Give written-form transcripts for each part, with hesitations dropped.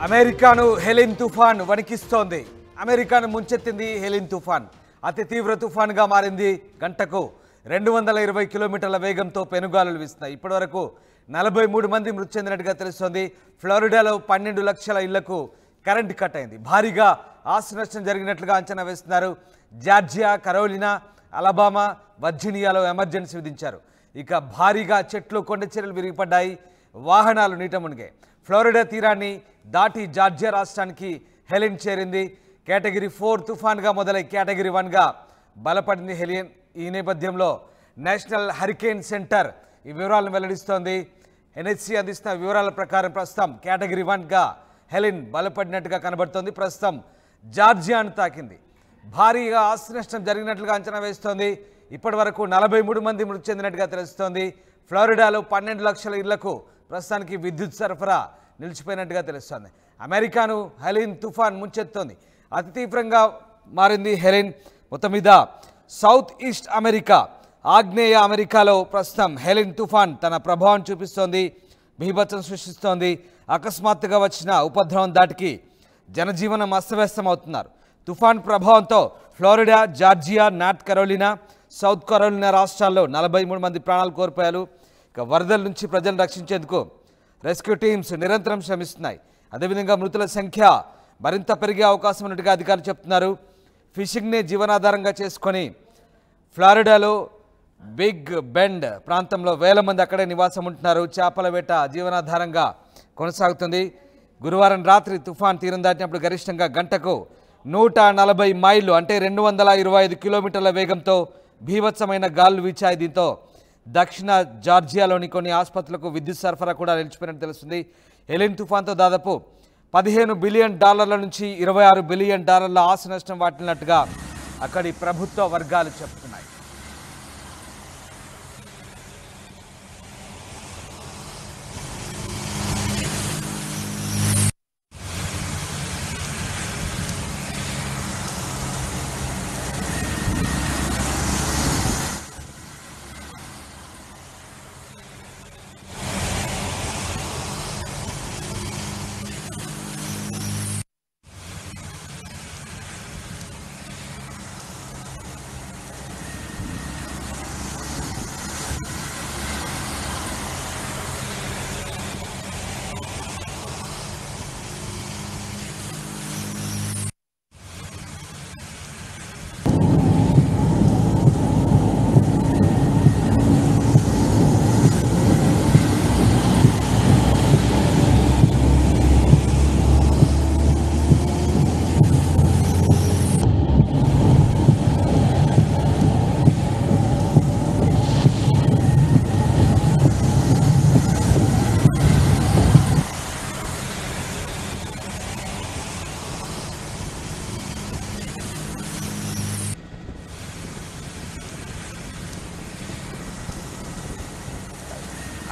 అమెరికాను హెలిన్ తుఫాన్ వణికిస్తోంది. అమెరికాను ముంచెత్తింది హెలిన్ తుఫాన్. అతి తీవ్ర తుఫాన్గా మారింది. గంటకు 220 కిలోమీటర్ల వేగంతో పెనుగాలులు వీస్తున్నాయి. ఇప్పటివరకు 43 మంది మృతి చెందినట్టుగా తెలుస్తోంది. ఫ్లోరిడాలో 12 లక్షల ఇళ్లకు కరెంటు కట్ అయింది. భారీగా ఆస్తి నష్టం జరిగినట్లుగా అంచనా వేస్తున్నారు. జార్జియా, కరోలినా, అలబామా, వర్జీనియాలో ఎమర్జెన్సీ విధించారు. ఇక భారీగా చెట్లు, కొండ చర్యలు విరిగిపడ్డాయి. వాహనాలు నీట మునిగాయి. ఫ్లోరిడా తీరాన్ని దాటి జార్జియా రాష్ట్రానికి హెలిన్ చేరింది. కేటగిరీ 4 తుఫాన్గా మొదలై కేటగిరీ 1గా బలపడింది హెలిన్. ఈ నేపథ్యంలో నేషనల్ హరికేన్ సెంటర్ ఈ వివరాలను వెల్లడిస్తోంది. ఎన్హెచ్సి అందిస్తున్న వివరాల ప్రకారం ప్రస్తుతం కేటగిరీ 1గా హెలిన్ బలపడినట్టుగా కనబడుతోంది. ప్రస్తుతం జార్జియాను తాకింది. భారీగా ఆస్తి నష్టం జరిగినట్లుగా అంచనా వేస్తోంది. ఇప్పటి వరకు 43 మంది మృతి చెందినట్టుగా తెలుస్తోంది. ఫ్లోరిడాలో 12 లక్షల ఇళ్లకు ప్రస్తుతానికి విద్యుత్ సరఫరా నిలిచిపోయినట్టుగా తెలుస్తోంది. అమెరికాను హెలిన్ తుఫాన్ ముంచెత్తోంది. అతి తీవ్రంగా మారింది హెలిన్. మొత్తం మీద సౌత్ ఈస్ట్ అమెరికా, ఆగ్నేయ అమెరికాలో ప్రస్తుతం హెలిన్ తుఫాన్ తన ప్రభావం చూపిస్తోంది. బీభత్సం సృష్టిస్తోంది. అకస్మాత్తుగా వచ్చిన ఉపద్రవం దాటికి జనజీవనం అస్తవ్యస్తం అవుతున్నారు. తుఫాన్ ప్రభావంతో Florida, Georgia, north Carolina, south Carolina రాష్ట్రాల్లో 43 మంది ప్రాణాలు కోల్పోయారు. ఇక వరదల నుంచి ప్రజలను రక్షించేందుకు రెస్క్యూ టీమ్స్ నిరంతరం శ్రమిస్తున్నాయి. అదేవిధంగా మృతుల సంఖ్య మరింత పెరిగే అవకాశం ఉన్నట్టుగా అధికారులు చెప్తున్నారు. ఫిషింగ్నే జీవనాధారంగా చేసుకొని ఫ్లోరిడాలో బిగ్ బెండ్ ప్రాంతంలో వేల మంది అక్కడే నివాసం ఉంటున్నారు. చేపల వేట జీవనాధారంగా కొనసాగుతుంది. గురువారం రాత్రి తుఫాన్ తీరం దాటినప్పుడు గరిష్టంగా గంటకు 140 మైళ్ళు అంటే 225 కిలోమీటర్ల వేగంతో భీభత్సమైన గాలులు వీచాయి. దీంతో దక్షిణ జార్జియాలోని కొన్ని ఆసుపత్రులకు విద్యుత్ సరఫరా కూడా నిలిచిపోయినట్టు తెలుస్తుంది. హెలిన్ తుఫాన్తో దాదాపు $15 బిలియన్ నుంచి $26 బిలియన్ ఆస్తి నష్టం వాటిల్లినట్టుగా అక్కడి ప్రభుత్వ వర్గాలు చెప్తున్నాయి.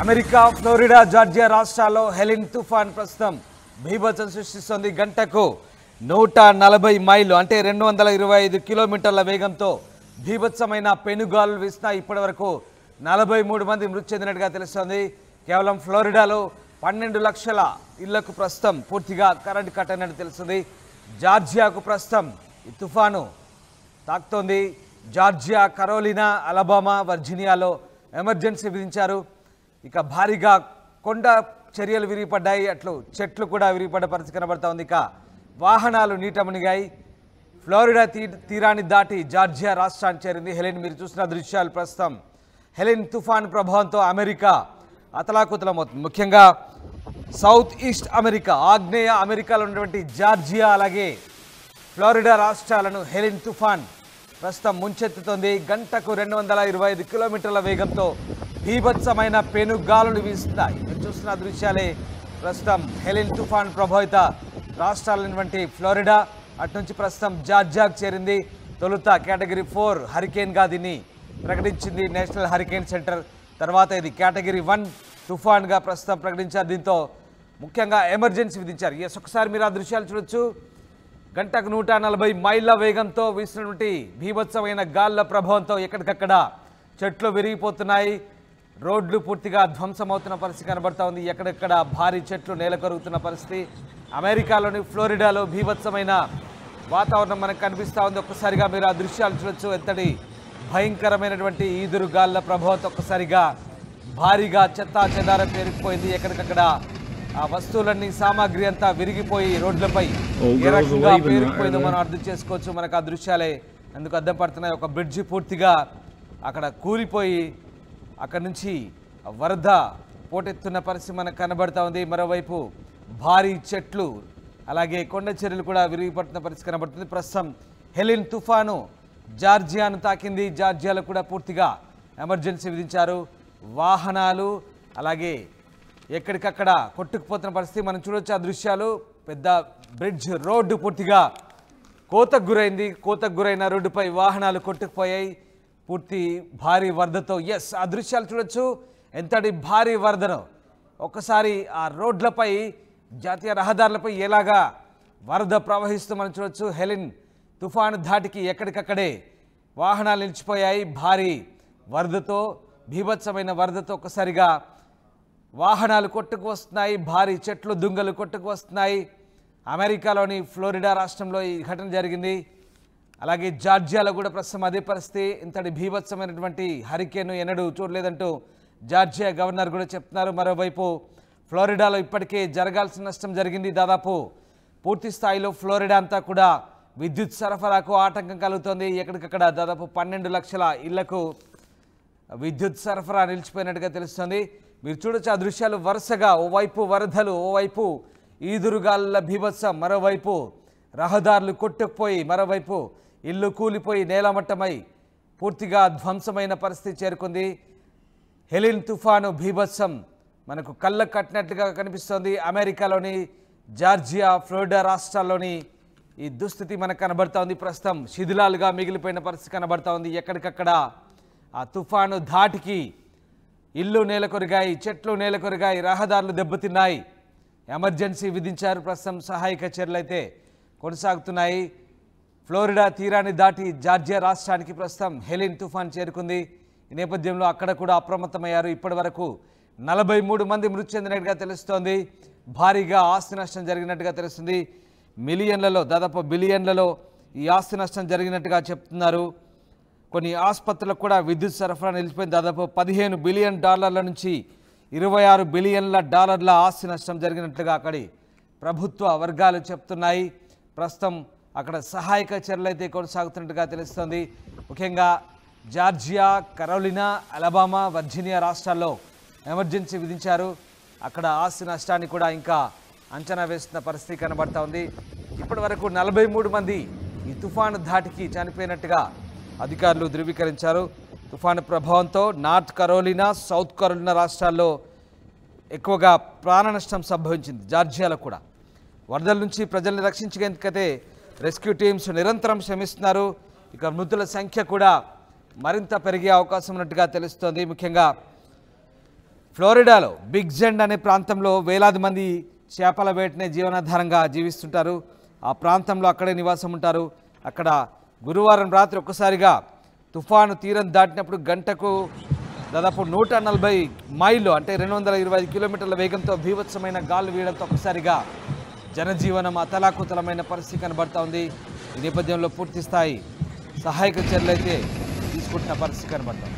అమెరికా, ఫ్లోరిడా, జార్జియా రాష్ట్రాల్లో హెలిన్ తుఫాన్ ప్రస్తుతం బీభత్సం సృష్టిస్తోంది. గంటకు 140 మైళ్ళు అంటే 225 కిలోమీటర్ల వేగంతో బీభత్సమైన పెనుగాలులు వీస్తున్నాయి. ఇప్పటి వరకు 43 మంది మృతి చెందినట్టుగా తెలుస్తోంది. కేవలం ఫ్లోరిడాలో 12 లక్షల ఇళ్లకు ప్రస్తుతం పూర్తిగా కరెంటు కట్ అయినట్టు తెలుస్తుంది. జార్జియాకు ప్రస్తుతం ఈ తుఫాను తాకుతోంది. జార్జియా, కరోలినా, అలబామా, వర్జీనియాలో ఎమర్జెన్సీ విధించారు. ఇక భారీగా కొండ చర్యలు విరిగిపడ్డాయి. అట్లు చెట్లు కూడా విరిగిపడ్డ పరిస్థితి కనబడతా ఉంది. ఇక వాహనాలు నీట మునిగాయి. ఫ్లోరిడా తీరాన్ని దాటి జార్జియా రాష్ట్రానికి చేరింది హెలిన్. మీరు చూసిన దృశ్యాలు ప్రస్తుతం హెలిన్ తుఫాన్ ప్రభావంతో అమెరికా అతలాకుతలమవుతుంది. ముఖ్యంగా సౌత్ ఈస్ట్ అమెరికా, ఆగ్నేయ అమెరికాలో ఉన్నటువంటి జార్జియా అలాగే ఫ్లోరిడా రాష్ట్రాలను హెలిన్ తుఫాన్ ప్రస్తుతం ముంచెత్తుతోంది. గంటకు 225 కిలోమీటర్ల వేగంతో బీభత్సమైన పెనుగాలులు వీస్తున్నాయి. మీరు చూస్తున్న దృశ్యాలే ప్రస్తుతం హెలిన్ తుఫాన్ ప్రభావిత రాష్ట్రాలైనటువంటి ఫ్లోరిడా, అటు నుంచి ప్రస్తుతం జార్జియాకు చేరింది. తొలుత కేటగిరీ 4 హరికేన్గా దీన్ని ప్రకటించింది నేషనల్ హరికేన్ సెంటర్. తర్వాత ఇది కేటగిరీ 1 తుఫాన్గా ప్రస్తుతం ప్రకటించారు. దీంతో ముఖ్యంగా ఎమర్జెన్సీ విధించారు. ఒకసారి మీరు ఆ దృశ్యాలు చూడొచ్చు. గంటకు 140 మైళ్ళ వేగంతో వీసినటువంటి బీభత్సమైన గాలుల ప్రభావంతో ఎక్కడికక్కడ చెట్లు విరిగిపోతున్నాయి. రోడ్లు పూర్తిగా ధ్వంసమవుతున్న పరిస్థితి కనబడతా ఉంది. ఎక్కడెక్కడ భారీ చెట్లు నేలకొరుగుతున్న పరిస్థితి. అమెరికాలోని ఫ్లోరిడాలో బీభత్సమైన వాతావరణం మనకు కనిపిస్తూ ఉంది. ఒక్కసారిగా మీరు ఆ దృశ్యాలు చూడొచ్చు. ఎంతటి భయంకరమైనటువంటి ఈదురుగాళ్ల ప్రభావంతో ఒక్కసారిగా భారీగా చెత్తా చెదారం పేరుకుపోయింది. ఎక్కడికక్కడ ఆ వస్తువులన్నీ సామాగ్రి అంతా విరిగిపోయి రోడ్లపై ఏ రకంగా పేరుకుపోయిందో మనం అర్థం చేసుకోవచ్చు. మనకు ఆ దృశ్యాలే అందుకు అద్దం పడుతున్నాయి. ఒక బ్రిడ్జి పూర్తిగా అక్కడ కూలిపోయి అక్కడి నుంచి వరద పోటెత్తున్న పరిస్థితి మనకు కనబడతా ఉంది. మరోవైపు భారీ చెట్లు అలాగే కొండ చర్యలు కూడా విరిగిపడుతున్న పరిస్థితి కనబడుతుంది. ప్రస్తుతం హెలిన్ తుఫాను జార్జియాను తాకింది. జార్జియాలో కూడా పూర్తిగా ఎమర్జెన్సీ విధించారు. వాహనాలు అలాగే ఎక్కడికక్కడ కొట్టుకుపోతున్న పరిస్థితి మనం చూడొచ్చు. ఆ దృశ్యాలు పెద్ద బ్రిడ్జ్ రోడ్డు పూర్తిగా కోతకు గురైంది. కోతకు గురైన రోడ్డుపై వాహనాలు కొట్టుకుపోయాయి పూర్తి భారీ వరదతో. ఎస్, ఆ దృశ్యాలు చూడొచ్చు. ఎంతటి భారీ వరదను ఒక్కసారి ఆ రోడ్లపై జాతీయ రహదారులపై ఎలాగా వరద ప్రవహిస్తూ మనం చూడొచ్చు. హెలిన్ తుఫాను ధాటికి ఎక్కడికక్కడే వాహనాలు నిలిచిపోయాయి. భారీ వరదతో బీభత్సమైన వరదతో ఒక్కసారిగా వాహనాలు కొట్టుకు వస్తున్నాయి. భారీ చెట్లు దుంగలు కొట్టుకు వస్తున్నాయి. అమెరికాలోని ఫ్లోరిడా రాష్ట్రంలో ఈ ఘటన జరిగింది. అలాగే జార్జియాలో కూడా ప్రస్తుతం అదే పరిస్థితి. ఇంతటి బీభత్సమైనటువంటి హరికేన్ ఎన్నడూ చూడలేదంటూ జార్జియా గవర్నర్ కూడా చెప్తున్నారు. మరోవైపు ఫ్లోరిడాలో ఇప్పటికే జరగాల్సిన నష్టం జరిగింది. దాదాపు పూర్తి స్థాయిలో ఫ్లోరిడా అంతా కూడా విద్యుత్ సరఫరాకు ఆటంకం కలుగుతోంది. ఎక్కడికక్కడ దాదాపు 12 లక్షల ఇళ్లకు విద్యుత్ సరఫరా నిలిచిపోయినట్టుగా తెలుస్తుంది. మీరు చూడొచ్చు ఆ దృశ్యాలు వరుసగా. ఓవైపు వరదలు, ఓవైపు ఈదురుగాలుల బీభత్సం, మరోవైపు రహదారులు కొట్టుకుపోయి, మరోవైపు ఇల్లు కూలిపోయి నేలమట్టమై పూర్తిగా ధ్వంసమైన పరిస్థితి చేరుకుంది. హెలిన్ తుఫాను బీభత్సం మనకు కళ్ళకు కట్టినట్లుగా కనిపిస్తోంది. అమెరికాలోని జార్జియా, ఫ్లోరిడా రాష్ట్రాల్లోని ఈ దుస్థితి మనకు కనబడతా ఉంది. ప్రస్తుతం శిథిలాలుగా మిగిలిపోయిన పరిస్థితి కనబడతా ఉంది. ఎక్కడికక్కడ ఆ తుఫాను ధాటికి ఇల్లు నేలకొరిగాయి, చెట్లు నేలకొరిగాయి, రహదారులు దెబ్బతిన్నాయి. ఎమర్జెన్సీ విధించారు. ప్రస్తుతం సహాయక చర్యలు అయితే కొనసాగుతున్నాయి. ఫ్లోరిడా తీరాన్ని దాటి జార్జియా రాష్ట్రానికి ప్రస్తుతం హెలిన్ తుఫాన్ చేరుకుంది. ఈ నేపథ్యంలో అక్కడ కూడా అప్రమత్తమయ్యారు. ఇప్పటి వరకు 43 మంది మృతి చెందినట్టుగా తెలుస్తోంది. భారీగా ఆస్తి నష్టం జరిగినట్టుగా తెలుస్తుంది. మిలియన్లలో, దాదాపు బిలియన్లలో ఈ ఆస్తి నష్టం జరిగినట్టుగా చెప్తున్నారు. కొన్ని ఆసుపత్రులకు కూడా విద్యుత్ సరఫరా నిలిచిపోయింది. దాదాపు $15 బిలియన్ నుంచి $26 బిలియన్ల ఆస్తి నష్టం జరిగినట్లుగా అక్కడి ప్రభుత్వ వర్గాలు చెప్తున్నాయి. ప్రస్తుతం అక్కడ సహాయక చర్యలు అయితే కొనసాగుతున్నట్టుగా తెలుస్తోంది. ముఖ్యంగా జార్జియా, కరోలినా, అలబామా, వర్జీనియా రాష్ట్రాల్లో ఎమర్జెన్సీ విధించారు. అక్కడ ఆస్తి నష్టాన్ని కూడా ఇంకా అంచనా వేస్తున్న పరిస్థితి కనబడతా ఉంది. ఇప్పటి వరకు 43 మంది ఈ తుఫాను ధాటికి చనిపోయినట్టుగా అధికారులు ధృవీకరించారు. తుఫాను ప్రభావంతో నార్త్ కరోలినా, సౌత్ కరోలినా రాష్ట్రాల్లో ఎక్కువగా ప్రాణ నష్టం సంభవించింది. జార్జియాలో కూడా వరదల నుంచి ప్రజల్ని రక్షించేందుకైతే రెస్క్యూ టీమ్స్ నిరంతరం శ్రమిస్తున్నారు. ఇక మృతుల సంఖ్య కూడా మరింత పెరిగే అవకాశం ఉన్నట్టుగా తెలుస్తోంది. ముఖ్యంగా ఫ్లోరిడాలో బిగ్ జెండ్ అనే ప్రాంతంలో వేలాది మంది చేపల వేటనే జీవనాధారంగా జీవిస్తుంటారు. ఆ ప్రాంతంలో అక్కడే నివాసం ఉంటారు. అక్కడ గురువారం రాత్రి ఒక్కసారిగా తుఫాను తీరం దాటినప్పుడు గంటకు దాదాపు 140 మైళ్ళు అంటే 225 కిలోమీటర్ల వేగంతో బీభత్సమైన గాలు వీయడంతో ఒక్కసారిగా జనజీవనం అతలాకుతలమైన పరిస్థితి కనబడతా ఉంది. ఈ నేపథ్యంలో పూర్తి స్థాయి సహాయక చర్యలు అయితే తీసుకుంటున్న పరిస్థితి కనబడతాం.